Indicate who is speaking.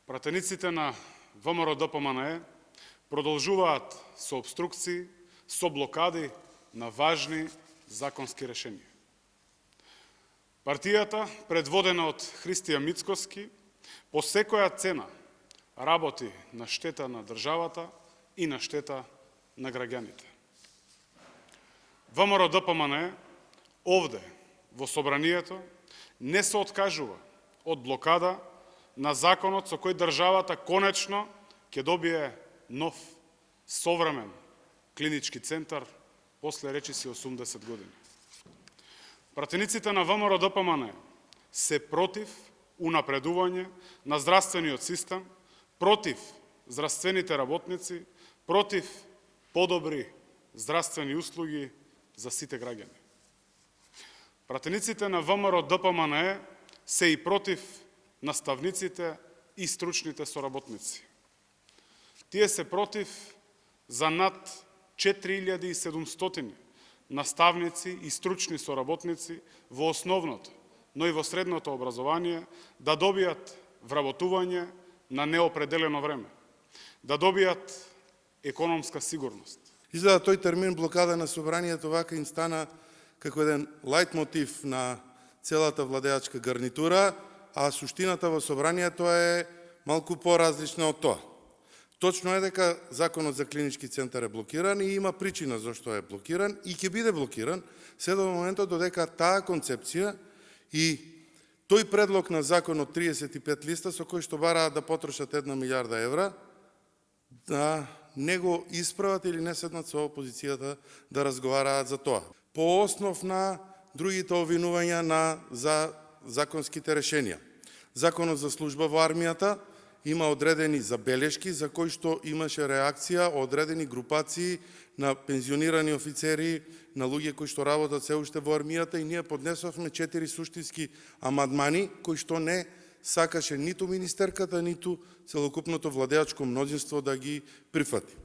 Speaker 1: Пратениците на ВМРО-ДПМНЕ продолжуваат со обструкции, со блокади на важни законски решенија. Партијата, предводена од Христија Мицкоски, по секоја цена работи на штета на државата и на штета на граѓаните. ВМРО-ДПМНЕ овде, во Собранието, не се откажува од блокада на законот со кој државата конечно ќе добие нов, современ клинички центар после речиси 80 години. Пратениците на ВМРО-ДПМНЕ се против унапредување на здравствениот систем, против здравствените работници, против подобри здравствени услуги за сите граѓани. Пратениците на ВМРО-ДПМНЕ се и против наставниците и стручните соработници. Тие се против за над 4700 наставници и стручни соработници во основното, но и во средното образование да добијат вработување на неопределено време, да добијат економска сигурност.
Speaker 2: Изгледа тој термин блокада на собранието вака им стана како еден лајтмотив на целата владеачка гарнитура, а суштината во собранието е малку поразлична од тоа. Точно е дека законот за клинички центар е блокиран и има причина зашто е блокиран и ќе биде блокиран се до моментот додека таа концепција и тој предлог на закон од 35 листа со кој што бараат да потрошат 1 милиарда евра, да не го исправат или не седнат со опозицијата да разговараат за тоа. По основ на другите обвинувања за законските решенија. Законот за служба во армијата има одредени забелешки за кои што имаше реакција одредени групации на пензионирани офицери, на луѓе кои што работат се уште во армијата и ние поднесовме 4 суштински амандмани кои што не сакаше ниту министерката, ниту целокупното владеачко мнозинство да ги прифати.